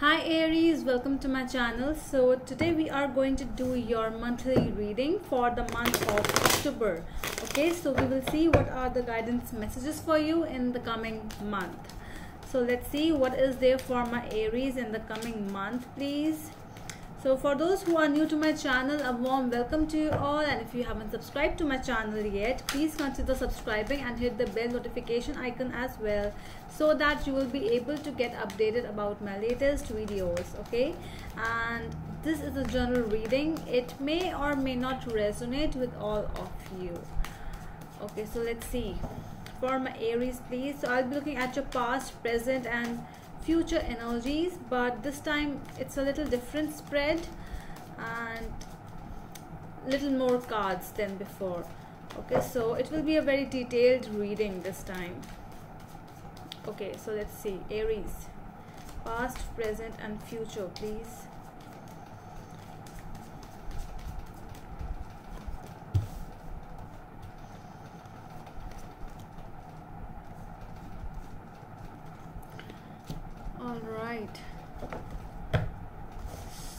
Hi Aries, welcome to my channel. So today we are going to do your monthly reading for the month of October. Okay, so we will see what are the guidance messages for you in the coming month. So let's see what is there for my Aries in the coming month, please. So for those who are new to my channel, a warm welcome to you all, and if you haven't subscribed to my channel yet, please consider subscribing and hit the bell notification icon as well, so that you will be able to get updated about my latest videos. Okay, and this is a general reading. It may or may not resonate with all of you. Okay, so let's see for my Aries, please. So I'll be looking at your past, present and future energies, but this time it's a little different spread and little more cards than before. Okay, so it will be a very detailed reading this time. Okay, so let's see Aries, past, present and future, please. All right,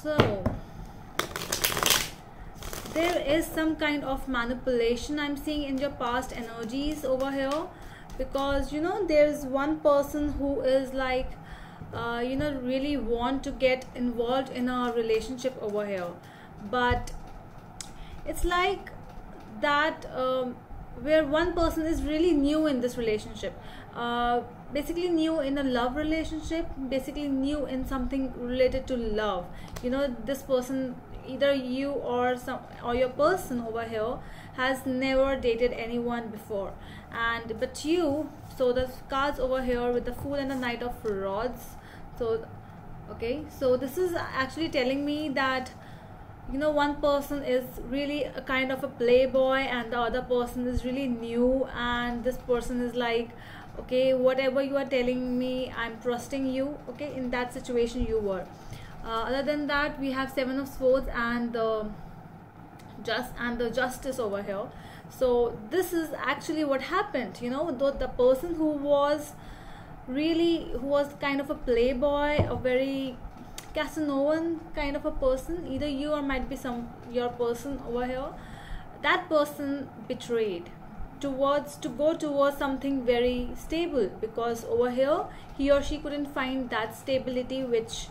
so there is some kind of manipulation I'm seeing in your past energies over here, because there's one person who is like really want to get involved in a relationship over here, but it's like that where one person is really new in this relationship, basically new in a love relationship, basically new in something related to love. This person, either you or your person over here, has never dated anyone before, but you. So the cards over here with the Fool and the Knight of Rods. So okay, so this is actually telling me that one person is really a kind of a playboy and the other person is really new, and this person is like, okay, whatever you are telling me, I'm trusting you. Okay, in that situation you were. Other than that, we have Seven of Swords and the Justice over here. So this is actually what happened. Though the person who was kind of a playboy, a very Casanovan kind of a person, either you or might be your person over here, that person betrayed to go towards something very stable, because over here he or she couldn't find that stability which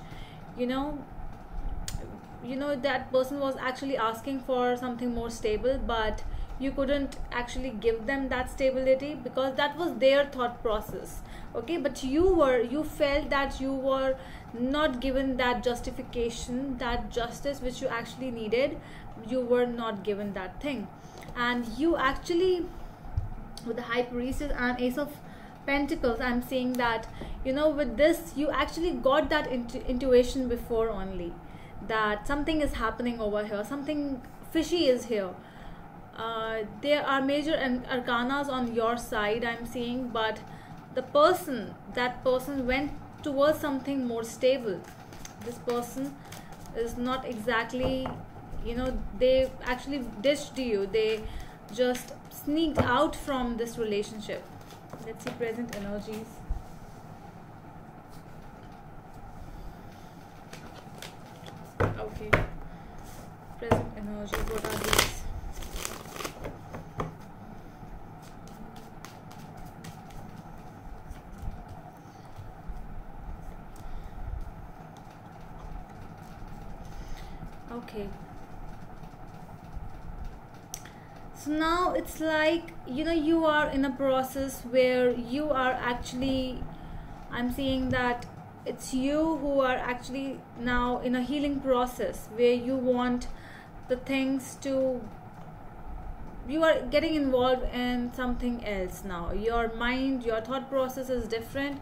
that person was actually asking for something more stable, but you couldn't actually give them that stability because that was their thought process. Okay, but you felt that you were not given that justification, that justice which you actually needed. You were not given that thing, and you actually, with the High Priestess and Ace of Pentacles, I'm saying that with this you actually got that intuition before only, that something is happening over here, something fishy is here. There are major arcanas on your side, I'm seeing, but that person went towards something more stable. This person is not exactly, they actually ditched you, they just sneaked out from this relationship. Let's see present energies. Okay, present energies, what are these? Okay, so now it's like you are in a process where you are actually, I'm seeing that it's you who are actually now in a healing process where you want the things to, you are getting involved in something else now. Your mind, your thought process is different.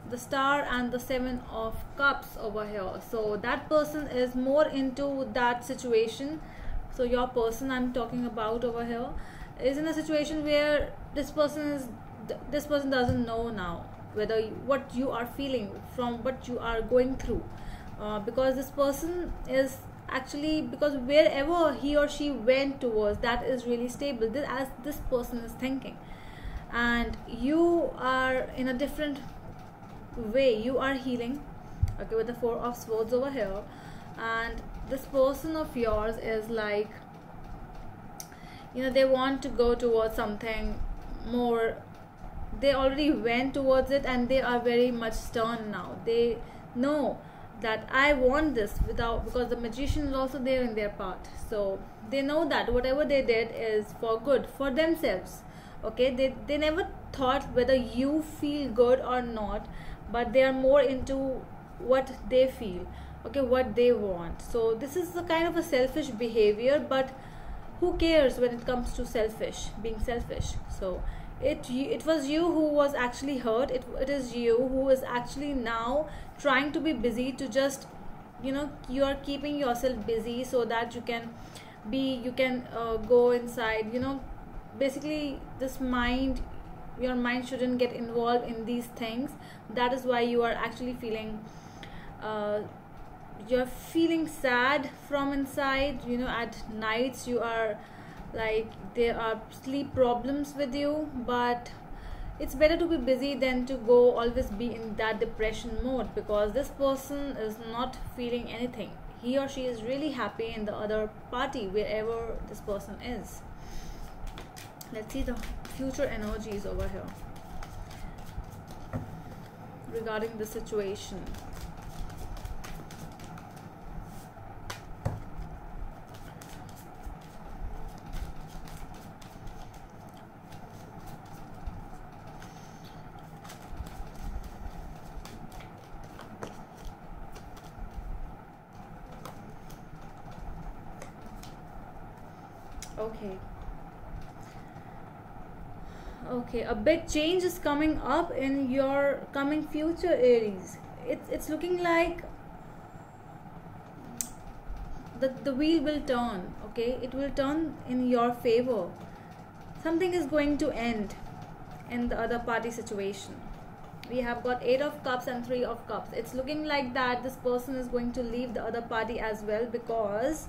The Star and the Seven of Cups over here, so that person is more into that situation. So your person I'm talking about over here is in a situation where this person doesn't know now whether what you are feeling from what you are going through, because this person is actually, because wherever he or she went towards, that is really stable, as this person is thinking, and you are in a different way. You are healing okay, with the Four of Swords over here. And this person of yours is like, you know, they want to go towards something more. They already went towards it, and they are very much stern now. They know that I want this, without, because the Magician is also there in their part. So they know that whatever they did is for good, for themselves. Okay, they never thought whether you feel good or not, but they are more into what they feel, okay, what they want. So this is the kind of a selfish behavior, but who cares when it comes to being selfish? So it was you who was actually hurt. It is you who is actually now trying to be busy, to just, you know, you are keeping yourself busy so that you can go inside, you know. Basically your mind shouldn't get involved in these things. That is why you are actually feeling you're feeling sad from inside. You know, at nights you are like, there are sleep problems with you, but it's better to be busy than to go always be in that depression mode, because this person is not feeling anything. He or she is really happy in the other party, wherever this person is. Let's see the future energies over here regarding the situation. Okay, a big change is coming up in your coming future, Aries. It's looking like the wheel will turn. Okay, it will turn in your favor. Something is going to end in the other party situation. We have got 8 of Cups and 3 of Cups. It's looking like that this person is going to leave the other party as well, because,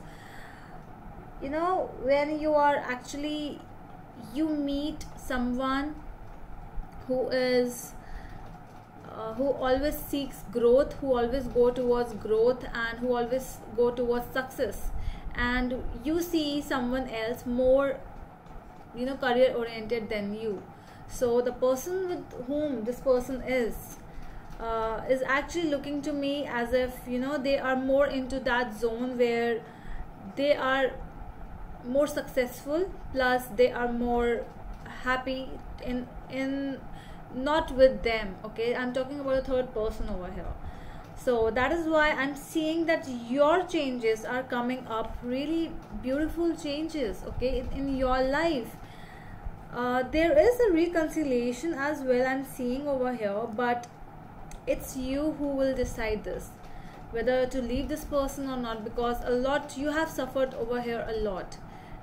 you know, when you are actually, you meet someone who is who always seeks growth, who always go towards growth, and who always go towards success, and you see someone else more, you know, career oriented than you. So the person with whom this person is actually looking to me as if, you know, they are more into that zone where they are more successful, plus they are more happy in not with them. Okay, I'm talking about a third person over here. So that is why I'm seeing that your changes are coming up, really beautiful changes, okay, in your life. There is a reconciliation as well, I'm seeing over here, but it's you who will decide this, whether to leave this person or not, because a lot you have suffered over here, a lot,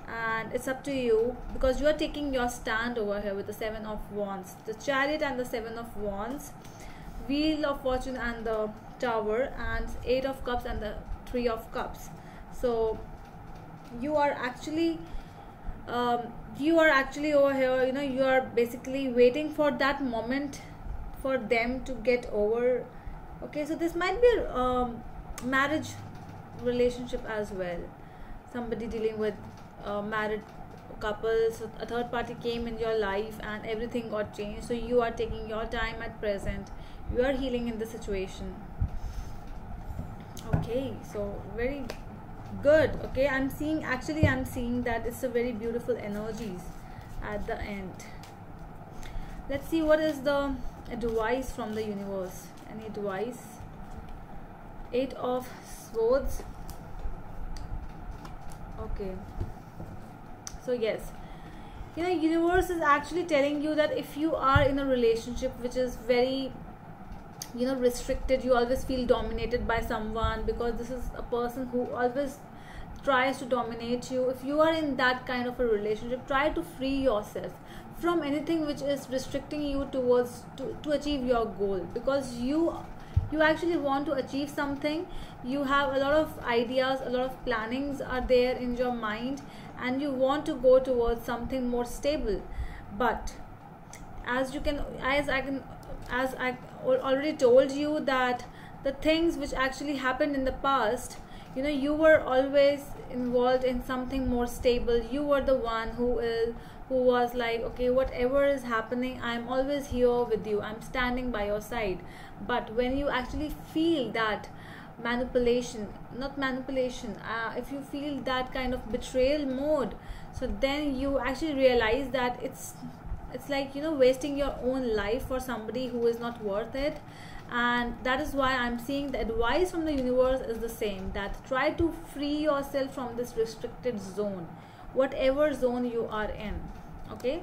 and it's up to you, because you are taking your stand over here with the 7 of Wands, the Chariot and the 7 of Wands, Wheel of Fortune and the Tower, and 8 of Cups and the 3 of Cups. So you are actually over here, you know, you are basically waiting for that moment for them to get over. Okay, so this might be a marriage relationship as well, somebody dealing with married couples. A third party came in your life and everything got changed, so you are taking your time at present, you are healing in the situation. Okay, so very good. Okay, I'm seeing that it's a very beautiful energies at the end. Let's see what is the advice from the universe. Any advice? 8 of Swords. Okay, so yes, you know, universe is actually telling you that if you are in a relationship which is very, you know, restricted, you always feel dominated by someone, because this is a person who always tries to dominate you. If you are in that kind of a relationship, try to free yourself from anything which is restricting you towards to achieve your goal, because you actually want to achieve something. You have a lot of ideas, a lot of plannings are there in your mind, and you want to go towards something more stable. But as I already told you, that the things which actually happened in the past, you know, you were always involved in something more stable. You were the one who was like, okay, whatever is happening, I'm always here with you, I'm standing by your side. But when you actually feel that manipulation, not manipulation, if you feel that kind of betrayal mode, so then you actually realize that it's like, you know, wasting your own life for somebody who is not worth it. And that is why I'm seeing the advice from the universe is the same, that try to free yourself from this restricted zone, whatever zone you are in. Okay,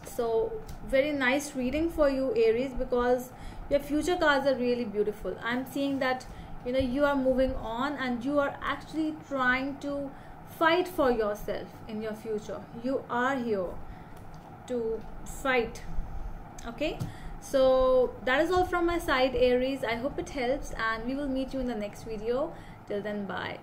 so very nice reading for you, Aries, because your future cards are really beautiful. I'm seeing that, you know, you are moving on and you are actually trying to fight for yourself in your future. You are here to fight. Okay, so that is all from my side, Aries. I hope it helps, and we will meet you in the next video. Till then, bye.